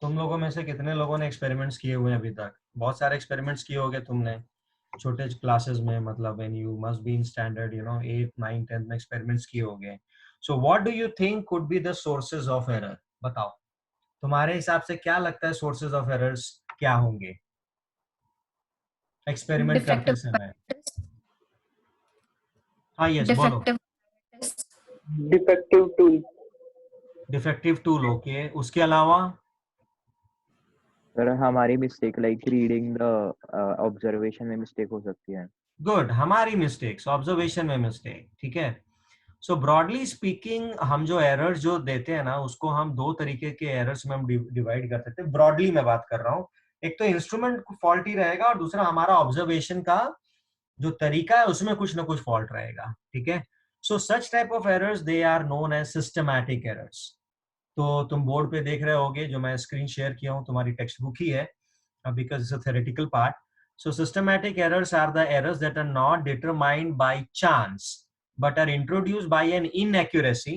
तुम लोगों में से कितने लोगों ने एक्सपेरिमेंट्स किए हुए हैं अभी तक? बहुत सारे एक्सपेरिमेंट्स किए होंगे तुमने छोटे क्लासेस में, मतलब when you must be in standard 8 9 10 में एक्सपेरिमेंट्स किए होंगे. So what do you think could be the sources of error? बताओ, तुम्हारे हिसाब से क्या लगता है सोर्सेज ऑफ एरर्स क्या होंगे एक्सपेरिमेंट करते डिफेक्टिव समय? हाँ, यस, बोलो. Defective defective tool. Defective tool, okay. उसके अलावा? सर हमारी mistake like reading the observation में मिस्टेक हो सकती है। गुड, हमारी मिस्टेक्स, ऑब्जर्वेशन में मिस्टेक. ठीक है. सो ब्रॉडली स्पीकिंग हम जो एरर्स जो देते हैं ना, उसको हम दो तरीके के एरर्स में हम डिवाइड कर सकते हैं. ब्रॉडली मैं बात कर रहा हूँ. एक तो इंस्ट्रूमेंट फॉल्टी रहेगा और दूसरा हमारा ऑब्जर्वेशन का जो तरीका है उसमें कुछ ना कुछ फॉल्ट रहेगा. ठीक है. So such type of errors they are known as systematic errors. तो तुम बोर्ड पे देख रहे होगे, जो मैं स्क्रीन शेयर किया हूँ तुम्हारी टेक्स्ट बुक ही है, because it's a theoretical part. So systematic errors are the errors that are not determined by chance, but are introduced by an inaccuracy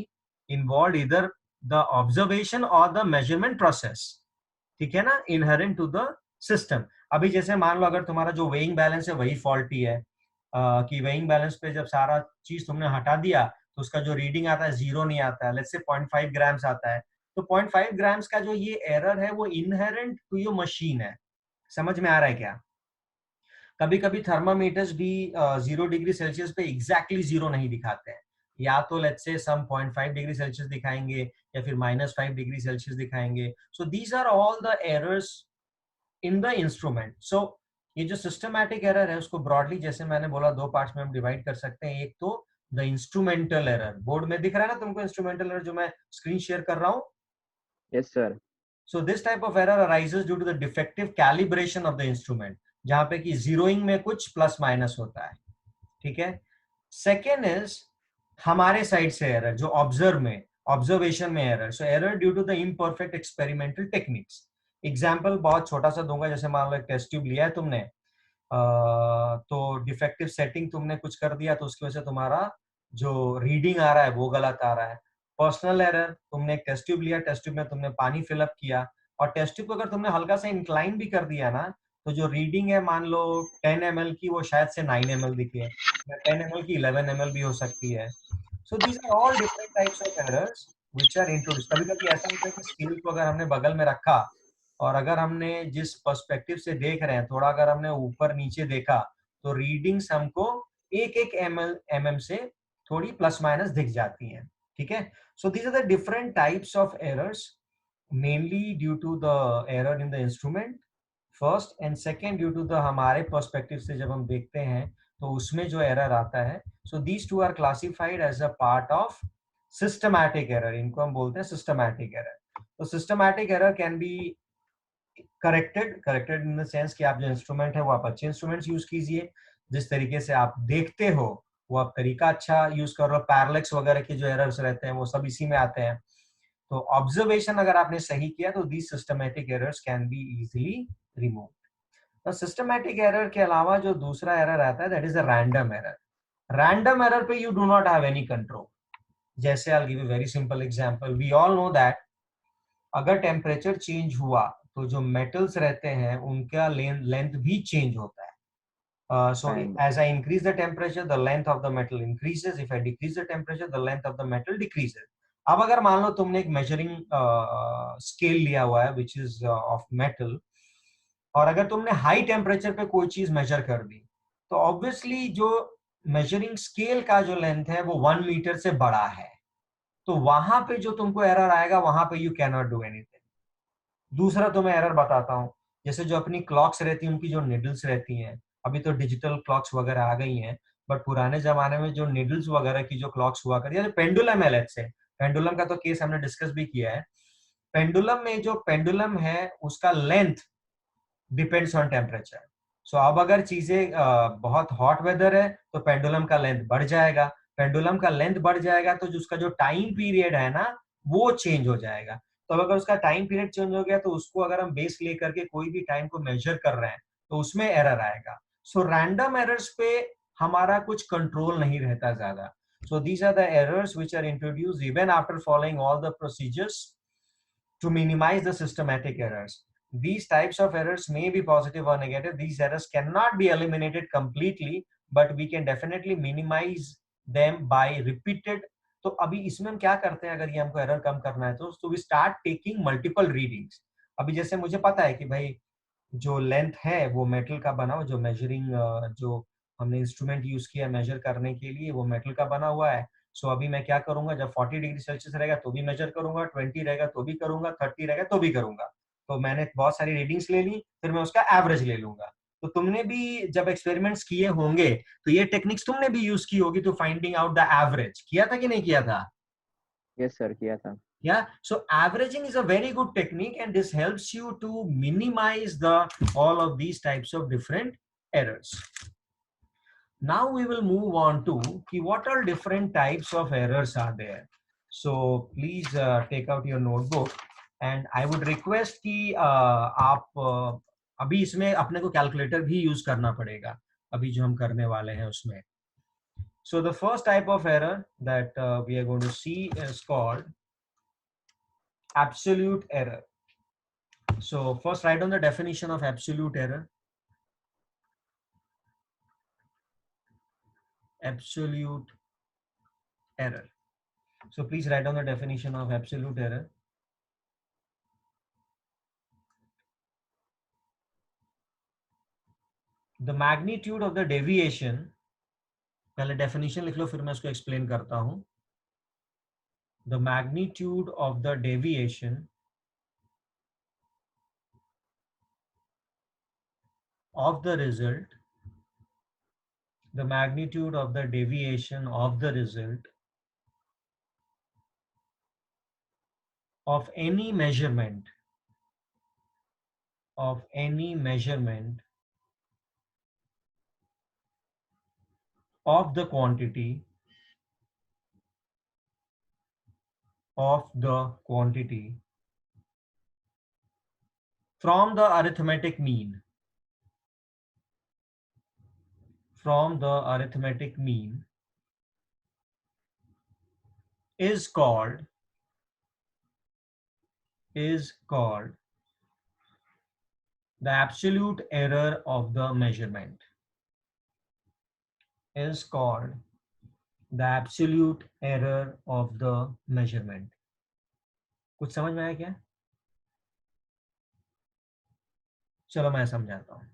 involved either the observation or the measurement process. ठीक है ना? Inherent to the system. अभी जैसे मान लो अगर तुम्हारा जो weighing balance है वही फॉल्टी है, कि वेइंग बैलेंस पे जब सारा चीज तुमने हटा दिया तो उसका जो रीडिंग आता है जीरो नहीं आता है, लेट्स से 0.5 ग्राम्स आता है. तो 0.5 ग्राम्स का जो ये एरर है वो इनहेरेंट टू योर मशीन है. समझ में आ रहा है क्या? कभी कभी थर्मामीटर्स भी 0 डिग्री सेल्सियस पे एग्जैक्टली जीरो नहीं दिखाते हैं, या तो let's say some 0.5 degree Celsius दिखाएंगे या फिर -5 डिग्री सेल्सियस दिखाएंगे. So these are all the errors in the instrument. So ये जो सिस्टमैटिक एरर है उसको ब्रॉडली, जैसे मैंने बोला, दो पार्ट्स में हम डिवाइड कर सकते हैं. एक तो द इंस्ट्रूमेंटल एरर, बोर्ड में दिख रहा है ना तुमको इंस्ट्रूमेंटल एरर जो मैं स्क्रीन शेयर कर रहा हूँ. Yes sir. So this type of error arises due to the defective calibration of the instrument, जहां पे कि जीरोइंग में कुछ प्लस माइनस होता है. ठीक है. सेकेंड इज हमारे साइड से एरर, जो ऑब्जर्वेशन में error. So error due to the imperfect experimental techniques. Example बहुत छोटा सा दूंगा. जैसे मान लो एक टेस्ट ट्यूब लिया है तुमने, तो डिफेक्टिव सेटिंग तुमने कुछ कर दिया तो उसकी वजह से तुम्हारा जो रीडिंग आ रहा है वो गलत आ रहा है. पर्सनल एरर, तुमने एक टेस्ट ट्यूब लिया, टेस्ट ट्यूब में तुमने पानी फिलअप किया और टेस्ट ट्यूब को अगर तुमने हल्का सा इंक्लाइन भी कर दिया ना, तो जो रीडिंग है मान लो 10 ml की, वो शायद से 9 ml दिखे, या 10 ml की 11 ml भी हो सकती है. So these are all different types of errors which are introduce. कभी कभी ऐसा होता है कि स्केल को अगर हमने बगल में रखा और अगर हमने जिस पर्सपेक्टिव से देख रहे हैं थोड़ा अगर हमने ऊपर नीचे देखा, तो रीडिंग्स हमको एक एक mm से थोड़ी प्लस माइनस दिख जाती हैं. ठीक है. So these are the different types of errors, mainly due to the error in the instrument first, and second due to the हमारे perspective से जब हम देखते हैं तो उसमें जो error आता है. So these two are classified as a part of systematic error. इनको हम बोलते हैं systematic error. तो systematic error can be corrected in the sense कि आप जो इंस्ट्रूमेंट है वो आप अच्छे इंस्ट्रूमेंट्स यूज कीजिए, जिस तरीके से आप देखते हो वो आप तरीका अच्छा यूज कर रहे हो. पैरालेक्स वगैरह के जो एरर्स रहते हैं वो सब इसी में आते हैं. तो ऑब्जर्वेशन अगर आपने सही किया तो these systematic errors can be easily removed. तो सिस्टमैटिक एरर के अलावा जो दूसरा एरर आता है that is a random error. Random error पे you do not have any control. जैसे I will give a very simple example. We all know that अगर टेम्परेचर चेंज हुआ तो जो मेटल्स रहते हैं उनका लेंथ भी चेंज होता है. So as I increase the temperature, the length of the metal increases. If I decrease the temperature, the length of the metal decreases. अब अगर मान लो तुमने एक मेजरिंग स्केल लिया हुआ है which is of metal, और अगर तुमने हाई टेम्परेचर पे कोई चीज मेजर कर दी, तो ऑब्वियसली जो मेजरिंग स्केल का जो लेंथ है वो 1 मीटर से बड़ा है. तो वहां पे जो तुमको एरर आएगा वहां पे you can not do anything. दूसरा तो मैं एरर बताता हूँ. जैसे जो अपनी क्लॉक्स रहती हैं उनकी जो निडल्स रहती हैं, अभी तो डिजिटल क्लॉक्स वगैरह आ गई हैं, बट पुराने जमाने में जो निडल्स वगैरह की जो क्लॉक्स हुआ करती है, पेंडुलम है, लेट्स से पेंडुलम का तो केस हमने डिस्कस भी किया है. पेंडुलम में जो पेंडुलम है उसका लेंथ डिपेंड्स ऑन टेम्परेचर. सो अब अगर चीजें बहुत हॉट वेदर है तो पेंडुलम का लेंथ बढ़ जाएगा. पेंडुलम का लेंथ बढ़ जाएगा तो जो उसका जो टाइम पीरियड है ना वो चेंज हो जाएगा. तो अगर उसका टाइम पीरियड चेंज हो गया तो उसको अगर हम बेस लेकर के कोई भी टाइम को मेजर कर रहे हैं तो उसमें एरर आएगा. सो रैंडम एरर्स पे हमारा कुछ कंट्रोल नहीं रहता ज्यादा. So these are the errors which are introduced even after following all the procedures to minimize the systematic errors. These types of errors may be positive or negative. These errors cannot be eliminated completely, but we can definitely minimize them by repeated. तो अभी इसमें हम क्या करते हैं, अगर ये हमको एरर कम करना है तो we start taking multiple readings. अभी जैसे मुझे पता है कि भाई जो लेंथ है वो मेटल का बना हुआ, जो मेजरिंग जो हमने इंस्ट्रूमेंट यूज किया मेजर करने के लिए वो मेटल का बना हुआ है. सो अभी मैं क्या करूंगा, जब 40 डिग्री सेल्सियस रहेगा तो भी मेजर करूंगा, 20 रहेगा तो भी करूंगा, 30 रहेगा तो भी करूंगा. तो मैंने बहुत सारी रीडिंग्स ले ली, फिर मैं उसका एवरेज ले लूंगा. तो तुमने भी जब एक्सपेरिमेंट्स किए होंगे तो ये टेक्निक्स तुमने भी यूज की होगी to finding out the average. किया था कि नहीं किया था? यस सर, किया था. Yeah, so averaging is a very good technique, and this helps you to minimize the all of these types of different errors. Now we will move on to what all different types of errors are there. So please take out your notebook, and I would request कि आप अभी इसमें अपने को calculator भी use करना पड़ेगा अभी जो हम करने वाले हैं उसमें. So the first type of error that we are going to see is called absolute error. So first write down the definition of absolute error. Absolute error. So please write down the definition of absolute error. The magnitude of the deviation, पहले definition लिख लो फिर मैं उसको explain करता हूँ. The magnitude of the deviation of the result, the magnitude of the deviation of the result of any measurement of the quantity from the arithmetic mean is called the absolute error of the measurement. Is called the absolute error of the measurement. कुछ समझ में आया क्या? चलो मैं समझाता हूँ.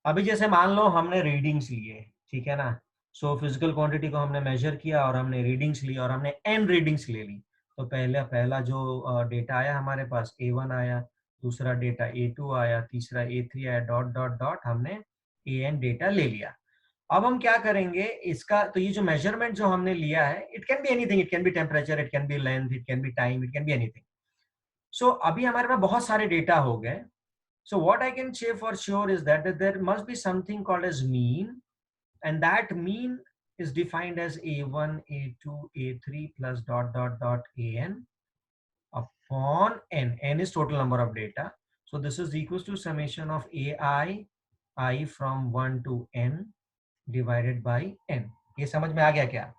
अभी जैसे मान लो हमने रीडिंग्स लिए, ठीक है ना. सो फिजिकल क्वांटिटी को हमने मेजर किया और हमने रीडिंग्स ली और हमने n रीडिंग्स ले ली. तो पहला जो डेटा आया हमारे पास A1 आया, दूसरा डेटा A2 आया, तीसरा A3 आया, डॉट डॉट डॉट हमने AN डेटा ले लिया. अब हम क्या करेंगे इसका, तो ये जो मेजरमेंट जो हमने लिया है, it can be anything, it can be temperature, it can be length, it can be time, it can be anything. So अभी हमारे पास बहुत सारे डेटा हो गए. So what I can say for sure is that there must be something called as mean, and that mean is defined as A1, A2, A3 plus dot dot dot AN upon N. N is total number of data. So this is equals to summation of I from 1 to N divided by N. ये समझ में आ गया क्या?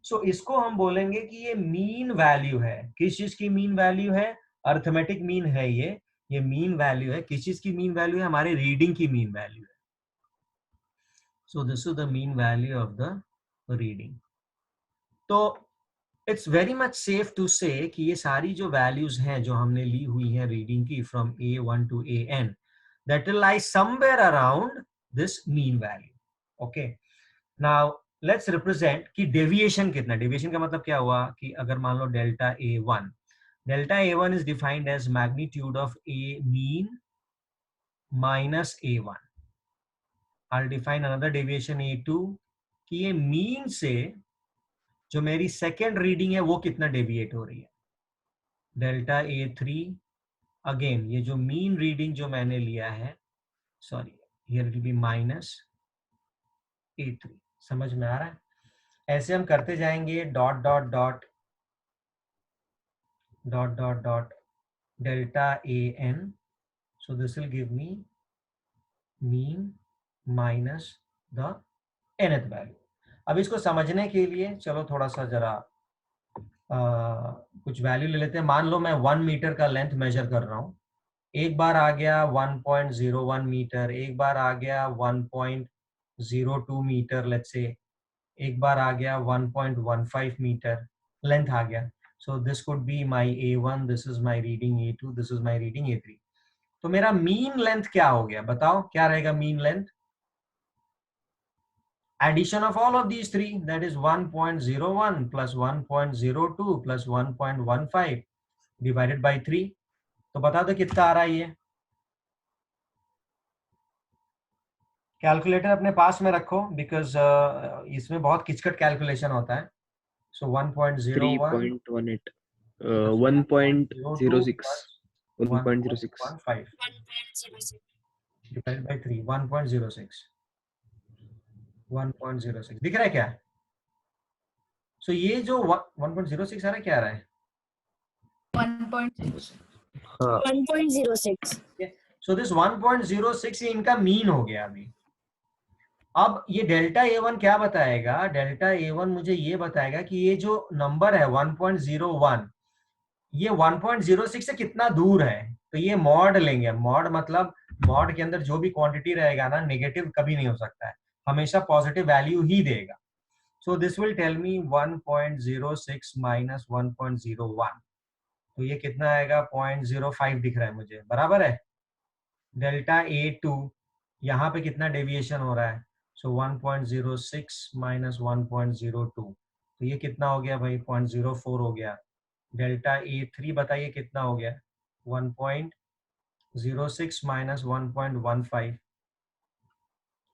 So इसको हम बोलेंगे कि ये मीन वैल्यू है. किस चीज की मीन वैल्यू है? अर्थमेटिक मीन है ये मीन वैल्यू है. किस चीज की मीन वैल्यू है? हमारे रीडिंग की मीन वैल्यू है. So this is the mean value of the reading. तो it's very much safe to say कि ये सारी जो वैल्यूज हैं जो हमने ली हुई हैं रीडिंग की from A1 to AN, that will lie somewhere around this mean value. Okay, now let's represent कि डेविएशन कितना. डेविएशन का मतलब क्या हुआ कि अगर मान लो delta A1 is defined as magnitude of A mean minus A1. I'll define another deviation A2 कि ये मीन से जो मेरी सेकेंड रीडिंग है वो कितना डेविएट हो रही है. डेल्टा A3 अगेन ये जो मीन रीडिंग जो मैंने लिया है, sorry here it will be minus A3. समझ में आ रहा है? ऐसे हम करते जाएंगे dot dot dot dot dot dot delta AN. So this will give me mean minus the nth value. अब इसको समझने के लिए चलो थोड़ा सा जरा कुछ वैल्यू ले लेते हैं। मान लो मैं 1 मीटर का लेंथ मेजर कर रहा हूँ, एक बार आ गया 1.01 मीटर, एक बार आ गया 1.02 मीटर, लेट्स से एक बार आ गया 1.15 मीटर लेंथ आ गया। So this could be my A1, this is my reading A2, this is my reading A3। तो मेरा मीन लेंथ क्या हो गया, बताओ क्या रहेगा mean length? Addition of all of these three, that is 1.01 plus 1.02 plus 1.15 divided by 3। तो बता दो कितना आ रहा है ये। कैलकुलेटर अपने पास में रखो, बिकॉज इसमें बहुत किचकट कैलकुलेशन होता है। सो 1.01 3.18 1.02 1.06 plus 1.06 1.15 divided by 3, 1.06 1.06 दिख रहा है क्या? सो ये जो 1.06 आ रहा है, क्या आ रहा है? 1.06 सो दिस 1.06 ये इनका मीन हो गया अभी। अब ये डेल्टा A1 क्या बताएगा? डेल्टा A1 मुझे ये बताएगा कि ये जो नंबर है 1.01, ये 1.06 से कितना दूर है। तो ये मॉड लेंगे। मॉड मतलब मॉड के अंदर जो भी क्वांटिटी रहेगा ना, नेगेटिव कभी नहीं हो सकता है, हमेशा पॉजिटिव वैल्यू ही देगा। So this will tell me 1.06 minus 1.01, तो ये कितना आएगा? 0.05 दिख रहा है मुझे, बराबर है। डेल्टा A2 यहाँ पे कितना डेविएशन हो रहा है? सो 1.06 माइनस 1.02, तो ये कितना हो गया भाई? 0.04 हो गया। डेल्टा A3 बताइए कितना हो गया? 1.06 माइनस 1.15,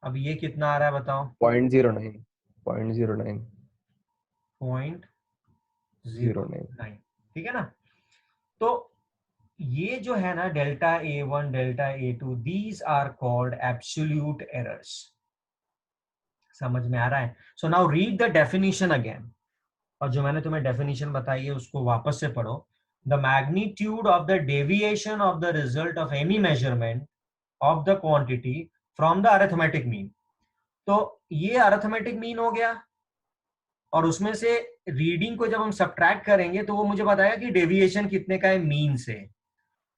अब ये कितना आ रहा है बताओ? 0.09 0.09 0.09, ठीक है ना? तो ये जो है ना delta A1, delta A2, these are called absolute errors. समझ में आ रहा है? So now read the definition again, और जो मैंने तुम्हें डेफिनेशन बताई है उसको वापस से पढ़ो। The magnitude of the deviation of the result of any measurement of the quantity from the arithmetic mean. तो ये अरिथमेटिक मीन हो गया, और उसमें से रीडिंग को जब हम सब्ट्रैक्ट करेंगे तो वो मुझे बताएगा कि डेविएशन कितने का है मीन से,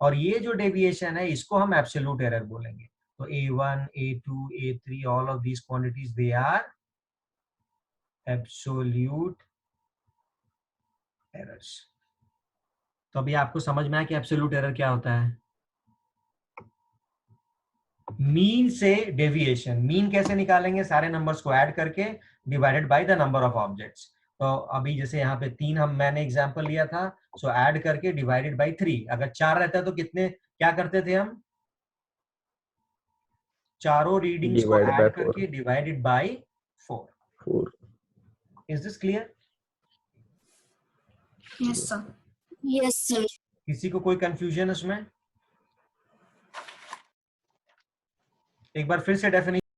और ये जो डेविएशन है इसको हम एब्सोल्यूट एरर बोलेंगे। तो A1, A2, A3, all of these quantities they are absolute errors। तो अभी आपको समझ में आया कि एब्सोल्यूट एरर क्या होता है? मीन से डेविएशन। मीन कैसे निकालेंगे? सारे नंबर्स को ऐड करके divided by the number of objects. तो अभी जैसे यहाँ पे 3 मैंने एग्जांपल लिया था, सो ऐड करके डिवाइडेड बाय 3। अगर 4 रहता तो कितने क्या करते थे हम? चारों रीडिंग्स को divided by ऐड 4 करके divided by 4। 4 is this clear? Yes sir किसी को कोई कंफ्यूजन इसमें? एक बार फिर से डेफिनेशन